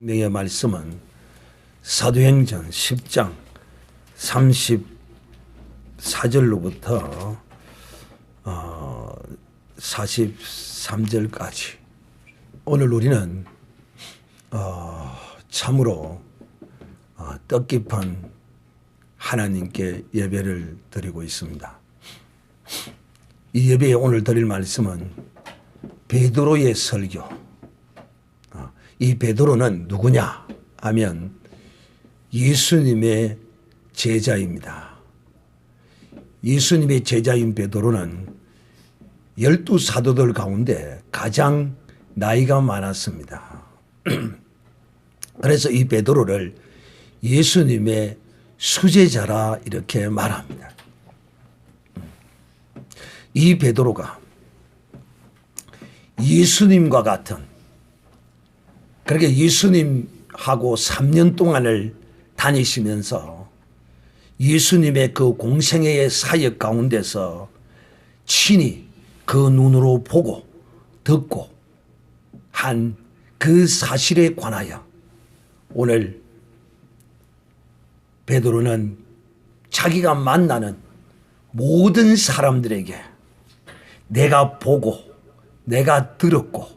의 말씀은 사도행전 10장 34절로부터 43절까지. 오늘 우리는 참으로 뜻깊은 하나님께 예배를 드리고 있습니다. 이 예배에 오늘 드릴 말씀은 베드로의 설교. 이 베드로는 누구냐 하면 예수님의 제자입니다. 예수님의 제자인 베드로는 12사도들 가운데 가장 나이가 많았습니다. 그래서 이 베드로를 예수님의 수제자라 이렇게 말합니다. 이 베드로가 예수님과 같은, 그렇게 예수님하고 3년 동안을 다니시면서 예수님의 그 공생애의 사역 가운데서 친히 그 눈으로 보고 듣고 한 그 사실에 관하여 오늘 베드로는 자기가 만나는 모든 사람들에게 내가 보고 내가 들었고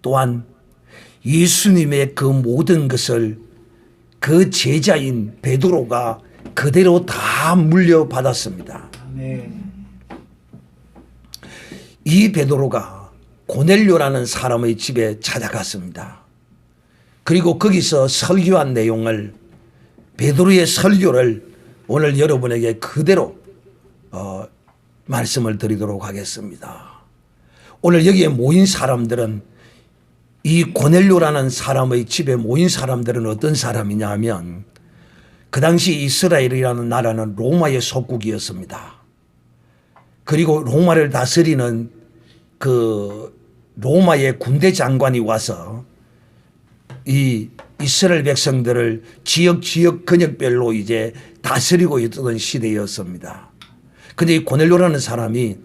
또한 예수님의 그 모든 것을 그 제자인 베드로가 그대로 다 물려받았습니다. 이 베드로가 고넬료라는 사람의 집에 찾아갔습니다. 그리고 거기서 설교한 내용을, 베드로의 설교를 오늘 여러분에게 그대로 말씀을 드리도록 하겠습니다. 오늘 여기에 모인 사람들은, 이 고넬료라는 사람의 집에 모인 사람들은 어떤 사람이냐 하면 그 당시 이스라엘이라는 나라는 로마의 속국이었습니다. 그리고 로마를 다스리는 그 로마의 군대 장관이 와서 이 이스라엘 백성들을 지역 근역별로 이제 다스리고 있던 시대였습니다. 근데 이 고넬료라는 사람이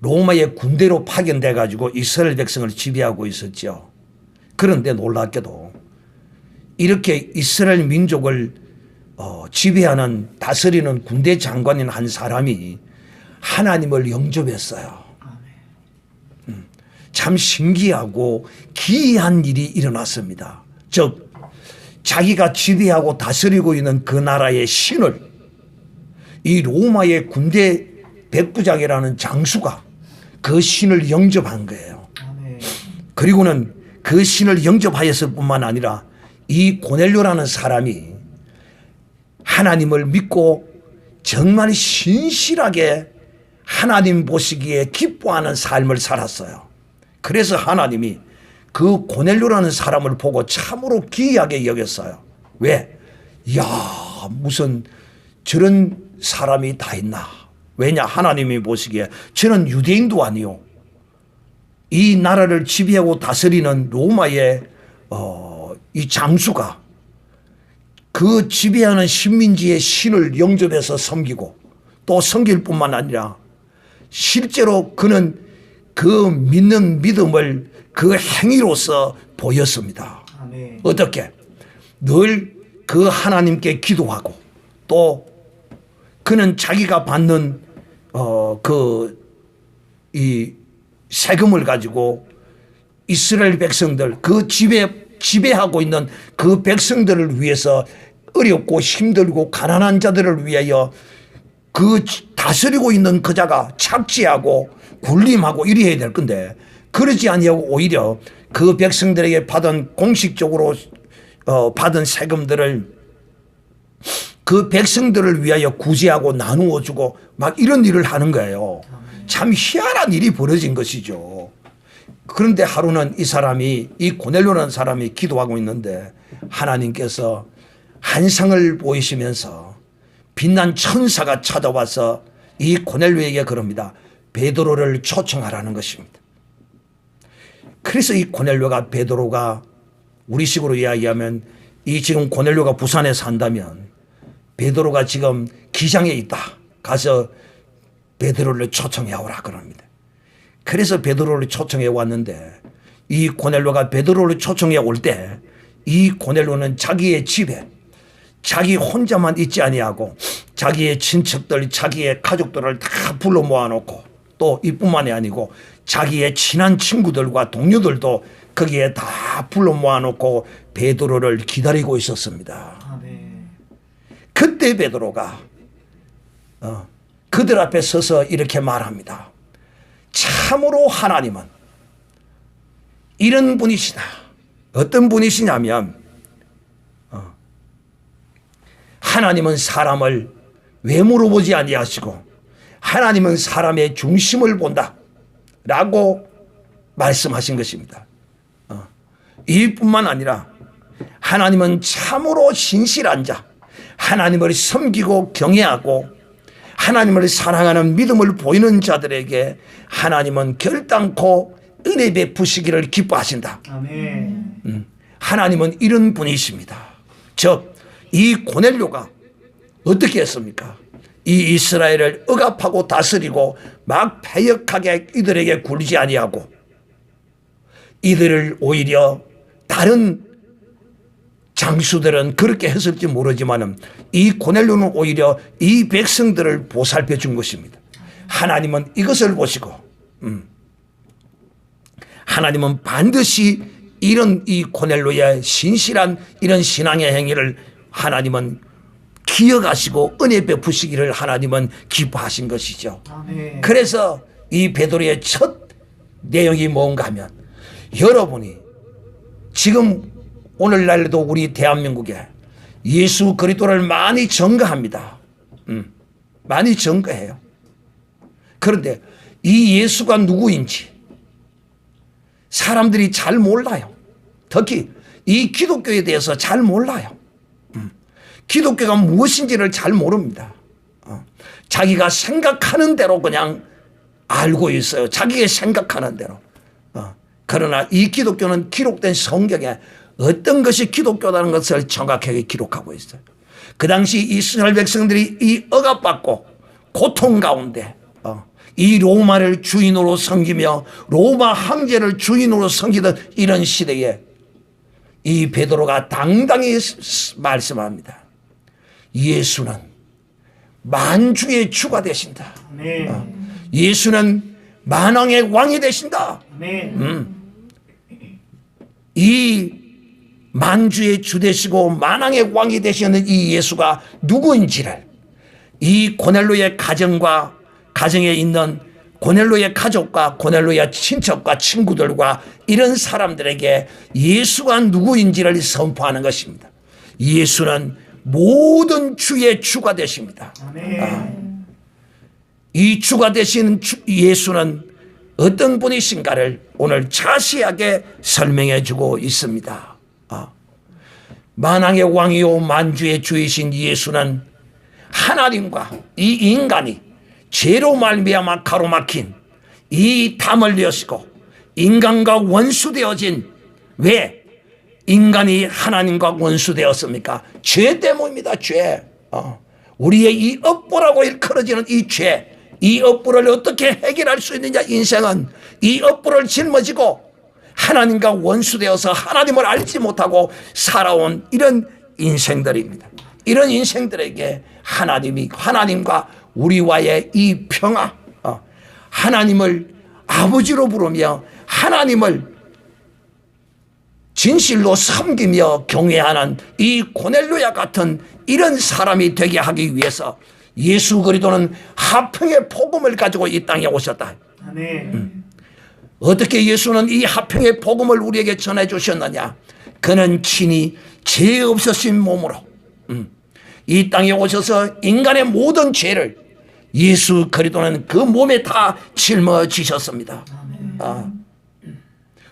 로마의 군대로 파견돼 가지고 이스라엘 백성을 지배하고 있었죠. 그런데 놀랍게도 이렇게 이스라엘 민족을 지배하는, 다스리는 군대 장관인 한 사람이 하나님을 영접했어요. 참 신기하고 기이한 일이 일어났습니다. 즉 자기가 지배하고 다스리고 있는 그 나라의 신을 이 로마의 군대 백부장이라는 장수가 그 신을 영접한 거예요. 그리고는 그 신을 영접하였을 뿐만 아니라 이 고넬료라는 사람이 하나님을 믿고 정말 신실하게 하나님 보시기에 기뻐하는 삶을 살았어요. 그래서 하나님이 그 고넬료라는 사람을 보고 참으로 기이하게 여겼어요. 왜? 이야, 무슨 저런 사람이 다 있나. 왜냐? 하나님이 보시기에 저는 유대인도 아니요, 이 나라를 지배하고 다스리는 로마의 이 장수가 그 지배하는 식민지의 신을 영접해서 섬기고 또 섬길 뿐만 아니라 실제로 그는 그 믿는 믿음을 그 행위로서 보였습니다. 아멘. 어떻게? 늘 그 하나님께 기도하고 또 그는 자기가 받는 이 세금을 가지고 이스라엘 백성들, 그 지배하고 있는 그 백성들을 위해서 어렵고 힘들고 가난한 자들을 위하여 그 다스리고 있는 그자가 착취하고 굴림하고 이래야 될 건데 그러지 아니하고 오히려 그 백성들에게 받은 공식적으로 받은 세금들을 그 백성들을 위하여 구제하고 나누어 주고 막 이런 일을 하는 거예요. 참 희한한 일이 벌어진 것이죠. 그런데 하루는 이 사람이, 이 고넬료라는 사람이 기도하고 있는데 하나님께서 환상을 보이시면서 빛난 천사가 찾아와서 이 고넬료에게 그럽니다. 베드로를 초청하라는 것입니다. 그래서 이 고넬료가, 베드로가 우리식으로 이야기하면 이 지금 고넬료가 부산에 산다면 베드로가 지금 기장에 있다. 가서 베드로를 초청해 오라 그럽니다. 그래서 베드로를 초청해 왔는데 이 고넬료가 베드로를 초청해 올 때 이 고넬료는 자기의 집에 자기 혼자만 있지 아니하고 자기의 친척들, 자기의 가족들을 다 불러 모아놓고 또 이뿐만이 아니고 자기의 친한 친구들과 동료들도 거기에 다 불러 모아놓고 베드로를 기다리고 있었습니다. 그때 베드로가 그들 앞에 서서 이렇게 말합니다. 참으로 하나님은 이런 분이시다. 어떤 분이시냐면 하나님은 사람을 외모로 보지 아니하시고 하나님은 사람의 중심을 본다 라고 말씀하신 것입니다. 이뿐만 아니라 하나님은 참으로 신실한 자, 하나님을 섬기고 경외하고 하나님을 사랑하는 믿음을 보이는 자들에게 하나님은 결단코 은혜 베푸시기를 기뻐하신다. 아멘. 하나님은 이런 분이십니다. 즉 이 고넬료가 어떻게 했습니까? 이 이스라엘을 억압하고 다스리고 막 패역하게 이들에게 굴지 아니하고 이들을 오히려 다른 장수들은 그렇게 했을지 모르지만 이 고넬료는 오히려 이 백성들을 보살펴 준 것입니다. 하나님은 이것을 보시고 하나님은 반드시 이런 이 고넬료의 신실한 이런 신앙의 행위를 하나님은 기억하시고 은혜 베푸시기를 하나님은 기뻐하신 것이죠. 아멘. 그래서 이 베드로의 첫 내용이 뭔가 하면 여러분이 지금 오늘날도 우리 대한민국에 예수 그리스도를 많이 증거합니다. 많이 증거해요. 그런데 이 예수가 누구인지 사람들이 잘 몰라요. 특히 이 기독교에 대해서 잘 몰라요. 기독교가 무엇인지를 잘 모릅니다. 자기가 생각하는 대로 그냥 알고 있어요. 자기가 생각하는 대로. 그러나 이 기독교는 기록된 성경에 어떤 것이 기독교라는 것을 정확하게 기록하고 있어요. 그 당시 이스라엘 백성들이 이 억압받고 고통 가운데 이 로마를 주인으로 섬기며 로마 황제를 주인으로 섬기던 이런 시대에 이 베드로가 당당히 말씀합니다. 예수는 만주의 주가 되신다. 예수는 만왕의 왕이 되신다. 이 만주의 주 되시고 만왕의 왕이 되시는 이 예수가 누구인지를 이 고넬료의 가정에 있는 고넬료의 가족과 고넬료의 친척과 친구들과 이런 사람들에게 예수가 누구인지를 선포하는 것입니다. 예수는 모든 주의 주가 되십니다. 이 주가 되신 예수는 어떤 분이신가를 오늘 자세하게 설명해 주고 있습니다. 만왕의 왕이요 만주의 주이신 예수는 하나님과 이 인간이 죄로 말미암아 가로막힌 이 담을 여시고 인간과 원수되어진 왜 인간이 하나님과 원수되었습니까? 죄 때문입니다. 죄. 우리의 이 업보라고 일컬어지는 이 죄. 이 업보를 어떻게 해결할 수 있느냐. 인생은 이 업보를 짊어지고 하나님과 원수되어서 하나님을 알지 못하고 살아온 이런 인생들입니다. 이런 인생들에게 하나님과 우리와의 이 평화, 하나님을 아버지로 부르며 하나님을 진실로 섬기며 경외하는 이 고넬료와 같은 이런 사람이 되게 하기 위해서 예수 그리스도는 화평의 복음을 가지고 이 땅에 오셨다. 어떻게 예수는 이 화평의 복음을 우리에게 전해 주셨느냐? 그는 친히 죄 없으신 몸으로 이 땅에 오셔서 인간의 모든 죄를 예수 그리스도는 그 몸에 다 짊어지셨습니다.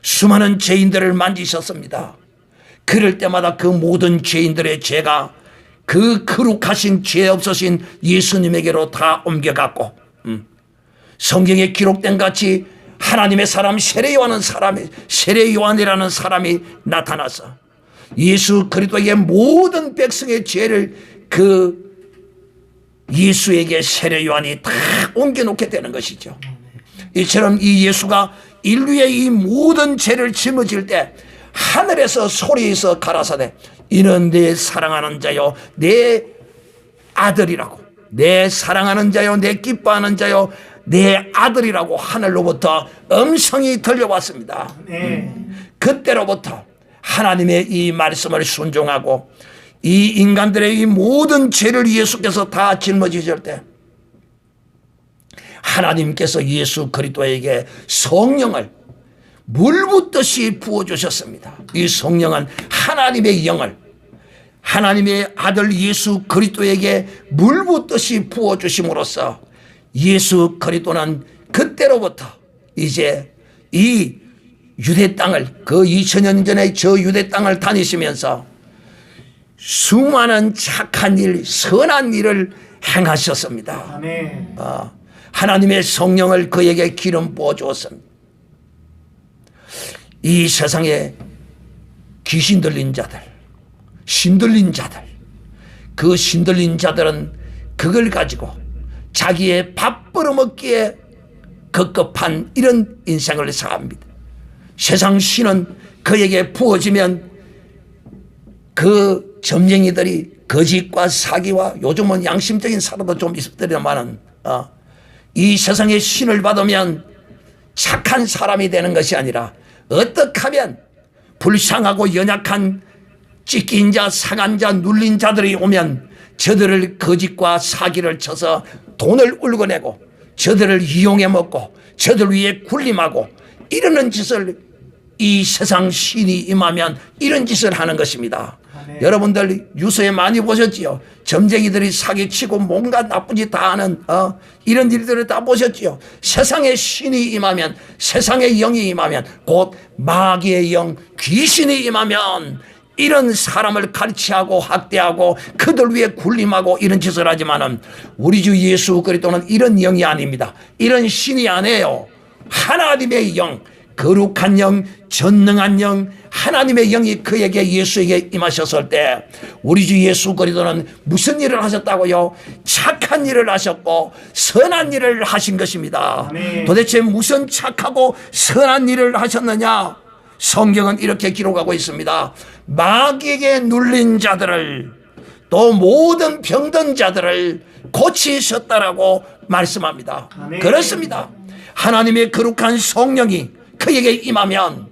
수많은 죄인들을 만지셨습니다. 그럴 때마다 그 모든 죄인들의 죄가 그 거룩하신 죄 없으신 예수님에게로 다 옮겨갔고 성경에 기록된 같이 하나님의 사람 세례 요한이라는 사람이 나타나서 예수 그리스도에게 모든 백성의 죄를 그 예수에게 세례 요한이 다 옮겨놓게 되는 것이죠. 이처럼 이 예수가 인류의 이 모든 죄를 짊어질 때 하늘에서 소리에서 가라사대 이는 내 사랑하는 자요 내 아들이라고, 내 사랑하는 자요 내 기뻐하는 자요 내 아들이라고 하늘로부터 음성이 들려왔습니다. 그때로부터 하나님의 이 말씀을 순종하고 이 인간들의 이 모든 죄를 예수께서 다 짊어지실 때 하나님께서 예수 그리스도에게 성령을 물 붓듯이 부어주셨습니다. 이 성령은 하나님의 영을 하나님의 아들 예수 그리스도에게 물 붓듯이 부어주심으로써 예수 그리스도는 그때로부터 이제 이 유대 땅을, 그 2000년 전에 저 유대 땅을 다니시면서 수많은 착한 일, 선한 일을 행하셨습니다. 아멘. 하나님의 성령을 그에게 기름 부어주었습니다. 이 세상에 귀신 들린 자들, 신 들린 자들, 그 신 들린 자들은 그걸 가지고 자기의 밥 벌어먹기에 급급한 이런 인생을 사합니다. 세상 신은 그에게 부어지면 그 점쟁이들이 거짓과 사기와 요즘은 양심적인 사람도 좀 있습니다만은 이 세상의 신을 받으면 착한 사람이 되는 것이 아니라 어떻게 하면 불쌍하고 연약한 찢긴 자, 상한 자, 눌린 자들이 오면 저들을 거짓과 사기를 쳐서 돈을 울고내고 저들을 이용해 먹고 저들 위에 군림하고 이러는 짓을 이 세상 신이 임하면 이런 짓을 하는 것입니다. 네. 여러분들 뉴스에 많이 보셨지요. 점쟁이들이 사기치고 뭔가 나쁜 짓 다 하는 이런 일들을 다 보셨지요. 세상의 신이 임하면, 세상의 영이 임하면, 곧 마귀의 영, 귀신이 임하면 이런 사람을 가르치하고 학대하고 그들 위에 군림하고 이런 짓을 하지만은 우리 주 예수 그리스도는 이런 영이 아닙니다. 이런 신이 아니에요. 하나님의 영, 거룩한 영, 전능한 영, 하나님의 영이 그에게 예수에게 임하셨을 때 우리 주 예수 그리스도는 무슨 일을 하셨다고요? 착한 일을 하셨고 선한 일을 하신 것입니다. 아멘. 도대체 무슨 착하고 선한 일을 하셨느냐? 성경은 이렇게 기록하고 있습니다. 마귀에게 눌린 자들을 또 모든 병든 자들을 고치셨다라고 말씀합니다. 아멘. 그렇습니다. 하나님의 거룩한 성령이 그에게 임하면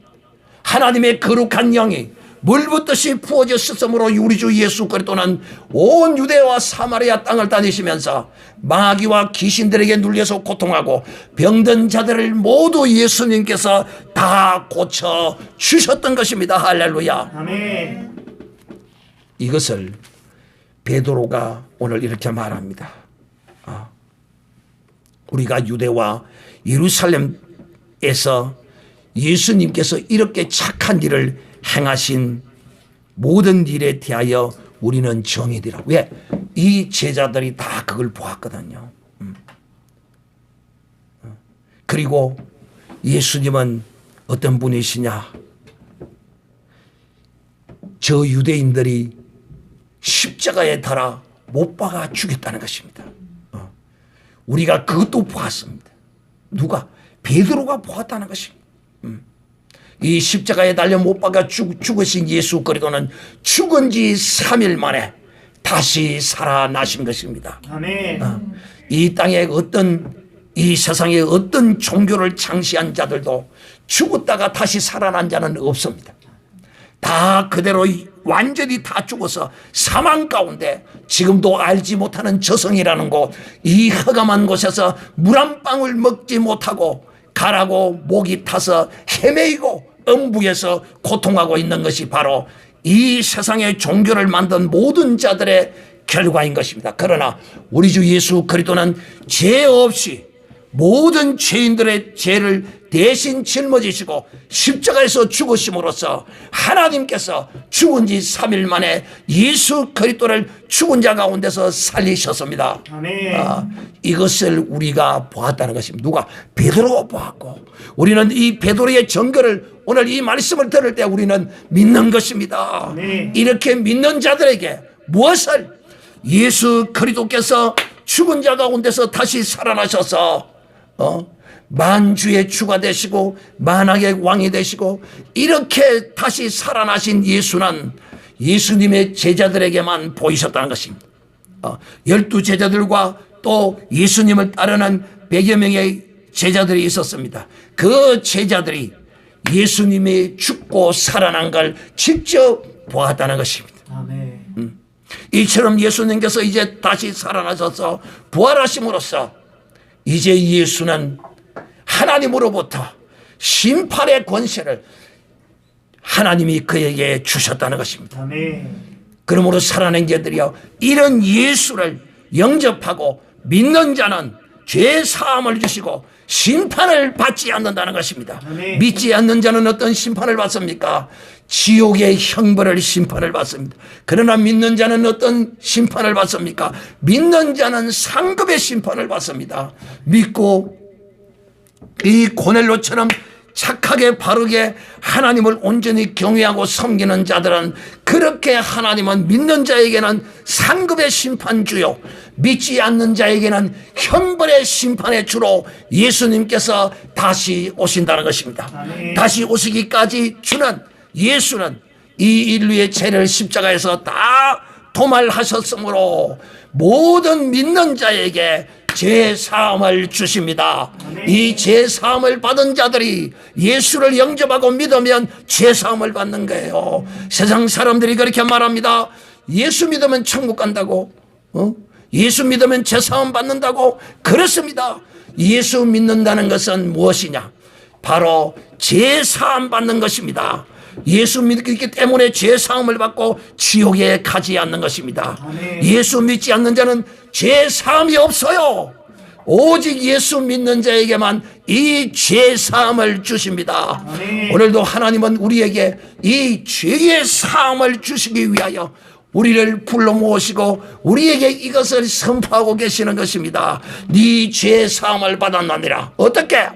하나님의 거룩한 영이 물붓듯이 부어졌으므로 우리 주 예수 그리스도는 온 유대와 사마리아 땅을 다니시면서 마귀와 귀신들에게 눌려서 고통하고 병든 자들을 모두 예수님께서 다 고쳐 주셨던 것입니다. 할렐루야. 아멘. 이것을 베드로가 오늘 이렇게 말합니다. 우리가 유대와 예루살렘에서 예수님께서 이렇게 착한 일을 행하신 모든 일에 대하여 우리는 정의되라. 왜? 이 제자들이 다 그걸 보았거든요. 그리고 예수님은 어떤 분이시냐? 저 유대인들이 십자가에 달아 못 박아 죽였다는 것입니다. 우리가 그것도 보았습니다. 누가? 베드로가 보았다는 것입니다. 이 십자가에 달려 못 박아 죽으신 예수 그리스도는 죽은 지 3일 만에 다시 살아나신 것입니다. 아멘. 이 땅에 이 세상에 어떤 종교를 창시한 자들도 죽었다가 다시 살아난 자는 없습니다. 다 그대로 완전히 다 죽어서 사망 가운데 지금도 알지 못하는 저성이라는 곳, 이 흑암한 곳에서 물 한 방울 먹지 못하고 가라고 목이 타서 헤매이고 음부에서 고통하고 있는 것이 바로 이 세상의 종교를 만든 모든 자들의 결과인 것입니다. 그러나 우리 주 예수 그리스도는 죄 없이 모든 죄인들의 죄를 대신 짊어지시고 십자가에서 죽으심으로써 하나님께서 죽은 지 3일 만에 예수 그리스도를 죽은 자 가운데서 살리셨습니다. 아멘. 이것을 우리가 보았다는 것입니다. 누가? 베드로가 보았고 우리는 이 베드로의 증거를 오늘 이 말씀을 들을 때 우리는 믿는 것입니다. 아멘. 이렇게 믿는 자들에게 무엇을? 예수 그리스도께서 죽은 자 가운데서 다시 살아나셔서 만주의 주가 되시고 만왕의 왕이 되시고 이렇게 다시 살아나신 예수는 예수님의 제자들에게만 보이셨다는 것입니다. 12제자들과 또 예수님을 따르는 100여 명의 제자들이 있었습니다. 그 제자들이 예수님이 죽고 살아난 걸 직접 보았다는 것입니다. 아멘. 이처럼 예수님께서 이제 다시 살아나셔서 부활하심으로써 이제 예수는 하나님으로부터 심판의 권세를 하나님이 그에게 주셨다는 것입니다. 아멘. 그러므로 사랑하는 자들이여, 이런 예수를 영접하고 믿는 자는 죄 사함을 주시고 심판을 받지 않는다는 것입니다. 아멘. 믿지 않는 자는 어떤 심판을 받습니까? 지옥의 형벌을 심판을 받습니다. 그러나 믿는 자는 어떤 심판을 받습니까? 믿는 자는 상급의 심판을 받습니다. 믿고 이 고넬로처럼 착하게 바르게 하나님을 온전히 경외하고 섬기는 자들은 그렇게 하나님은 믿는 자에게는 상급의 심판주요, 믿지 않는 자에게는 형벌의 심판의 주로 예수님께서 다시 오신다는 것입니다. 아멘. 다시 오시기까지 주는 예수는 이 인류의 죄를 십자가에서 다 도말하셨으므로 모든 믿는 자에게 죄사함을 주십니다. 이 죄사함을 받은 자들이 예수를 영접하고 믿으면 죄사함을 받는 거예요. 세상 사람들이 그렇게 말합니다. 예수 믿으면 천국 간다고, 예수 믿으면 죄사함 받는다고. 그렇습니다. 예수 믿는다는 것은 무엇이냐? 바로 죄사함 받는 것입니다. 예수 믿기 때문에 죄사함을 받고 지옥에 가지 않는 것입니다. 아멘. 예수 믿지 않는 자는 죄사함이 없어요. 오직 예수 믿는 자에게만 이 죄사함을 주십니다. 아멘. 오늘도 하나님은 우리에게 이 죄의 사함을 주시기 위하여 우리를 불러 모으시고 우리에게 이것을 선포하고 계시는 것입니다. 네 죄사함을 받았느니라. 어떻게?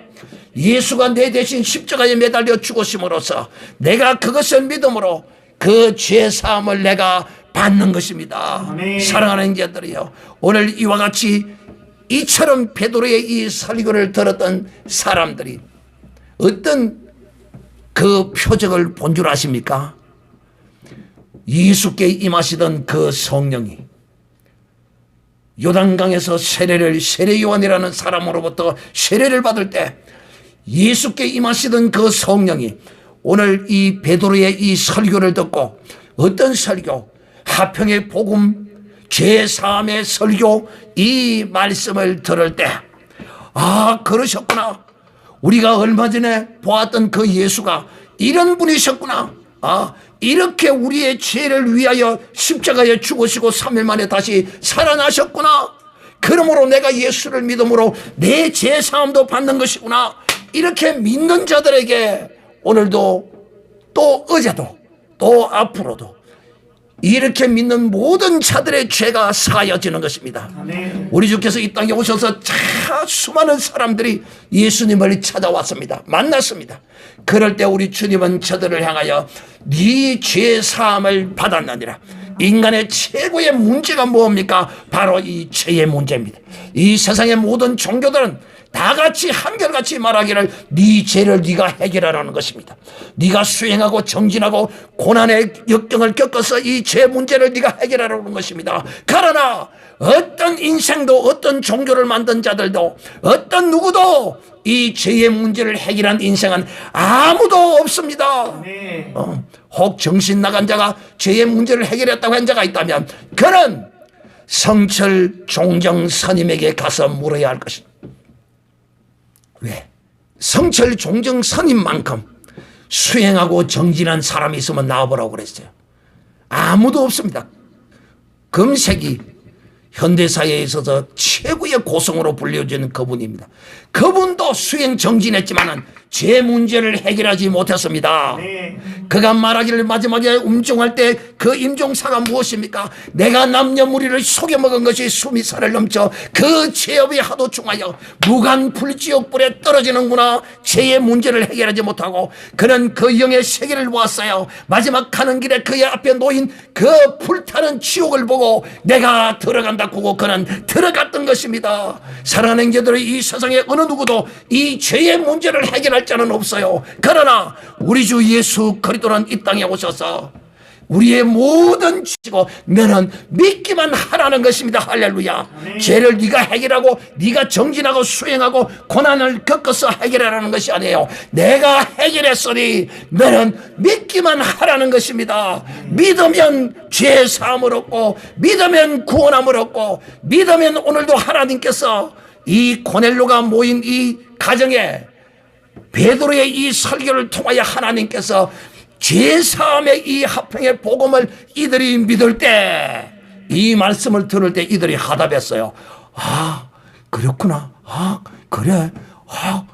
예수가 내 대신 십자가에 매달려 죽으심으로써 내가 그것을 믿음으로 그 죄사함을 내가 받는 것입니다. 아멘. 사랑하는 자들이요, 오늘 이와 같이 이처럼 베드로의 이 설교를 들었던 사람들이 어떤 그 표적을 본 줄 아십니까? 예수께 임하시던 그 성령이 요단강에서 세례 요한이라는 사람으로부터 세례를 받을 때 예수께 임하시던 그 성령이 오늘 이 베드로의 이 설교를 듣고, 어떤 설교? 화평의 복음, 죄사함의 설교, 이 말씀을 들을 때, 아, 그러셨구나. 우리가 얼마 전에 보았던 그 예수가 이런 분이셨구나. 아, 이렇게 우리의 죄를 위하여 십자가에 죽으시고 3일 만에 다시 살아나셨구나. 그러므로 내가 예수를 믿음으로 내 죄사함도 받는 것이구나. 이렇게 믿는 자들에게 오늘도 또 어제도 또 앞으로도 이렇게 믿는 모든 자들의 죄가 사하여지는 것입니다. 아멘. 우리 주께서 이 땅에 오셔서 수많은 사람들이 예수님을 찾아왔습니다. 만났습니다. 그럴 때 우리 주님은 저들을 향하여 네 죄 사함을 받았느니라. 인간의 최고의 문제가 뭡니까? 바로 이 죄의 문제입니다. 이 세상의 모든 종교들은 다 같이 한결같이 말하기를 네 죄를 네가 해결하라는 것입니다. 네가 수행하고 정진하고 고난의 역경을 겪어서 이 죄 문제를 네가 해결하라는 것입니다. 그러나 어떤 인생도 어떤 종교를 만든 자들도 어떤 누구도 이 죄의 문제를 해결한 인생은 아무도 없습니다. 네. 혹 정신 나간 자가 죄의 문제를 해결했다고 한 자가 있다면 그는 성철 종정 스님에게 가서 물어야 할 것입니다. 왜? 성철 종정 스님만큼 수행하고 정진한 사람이 있으면 나와보라고 그랬어요. 아무도 없습니다. 금색이 현대사회에 있어서 최고의 고성으로 불려지는 그분입니다. 그분도 수행 정진했지만은 죄 문제를 해결하지 못했습니다. 그가 말하기를 마지막에 음종할 때 그 임종사가 무엇입니까? 내가 남녀 무리를 속여먹은 것이 숨이 살을 넘쳐 그 죄업이 하도 중하여 무간 불지옥불에 떨어지는구나. 죄의 문제를 해결하지 못하고 그는 그 영의 세계를 보았어요. 마지막 가는 길에 그의 앞에 놓인 그 불타는 지옥을 보고 내가 들어간다 하고 그는 들어갔던 것입니다. 사랑하는 형제들의 이 세상에 어느 누구도 이 죄의 문제를 해결할 자는 없어요. 그러나 우리 주 예수 그리스도는 이 땅에 오셔서 우리의 모든 죄고 너는 믿기만 하라는 것입니다. 할렐루야. 죄를 네가 해결하고 네가 정진하고 수행하고 고난을 겪어서 해결하라는 것이 아니에요. 내가 해결했으니 너는 믿기만 하라는 것입니다. 믿으면 죄 사함을 얻고 믿으면 구원함을 얻고 믿으면 오늘도 하나님께서 이 고넬료가 모인 이 가정에 베드로의 이 설교를 통하여 하나님께서 죄사함의 이 화평의 복음을 이들이 믿을 때, 이 말씀을 들을 때 이들이 화답했어요. 아, 그렇구나. 아, 그래. 아,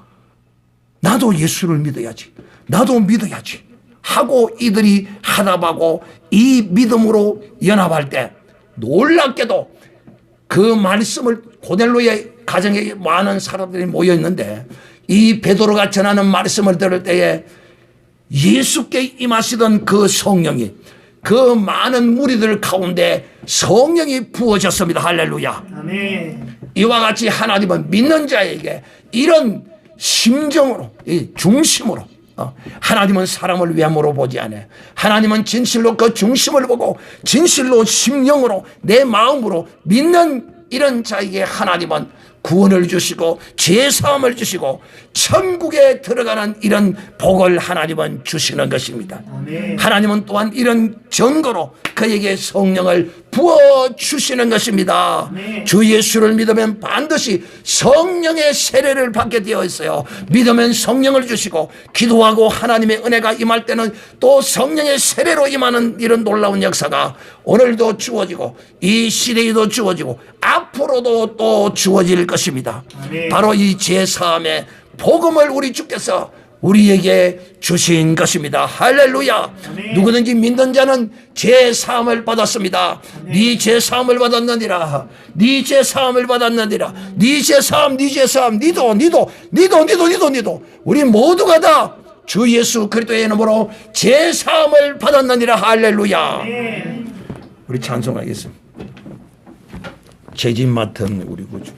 나도 예수를 믿어야지. 나도 믿어야지. 하고 이들이 화답하고 이 믿음으로 연합할 때 놀랍게도 그 말씀을 고넬로의 가정에 많은 사람들이 모여 있는데 이 베드로가 전하는 말씀을 들을 때에 예수께 임하시던 그 성령이 그 많은 무리들 가운데 성령이 부어졌습니다. 할렐루야. 아멘. 이와 같이 하나님은 믿는 자에게 이런 심정으로 중심으로 하나님은 사람을 외모로 보지 않아요. 하나님은 진실로 그 중심을 보고 진실로 심령으로 내 마음으로 믿는 이런 자에게 하나님은 구원을 주시고 죄사함을 주시고 천국에 들어가는 이런 복을 하나님은 주시는 것입니다. 아멘. 하나님은 또한 이런 증거로 그에게 성령을 부어주시는 것입니다. 아멘. 주 예수를 믿으면 반드시 성령의 세례를 받게 되어 있어요. 믿으면 성령을 주시고 기도하고 하나님의 은혜가 임할 때는 또 성령의 세례로 임하는 이런 놀라운 역사가 오늘도 주어지고 이 시대에도 주어지고 앞으로도 또 주어질 것입니다. 아멘. 바로 이 제사함의 복음을 우리 주께서 우리에게 주신 것입니다. 할렐루야. 아멘. 누구든지 믿는 자는 제사함을 받았습니다. 네 제사함을 받았느니라. 네 제사함을 받았느니라. 네 제사함, 네 제사함, 니도 우리 모두가 다 주 예수 그리스도의 이름으로 제사함을 받았느니라. 할렐루야. 아멘. 우리 찬송하겠습니다. 죄짐 맡은 우리 구주.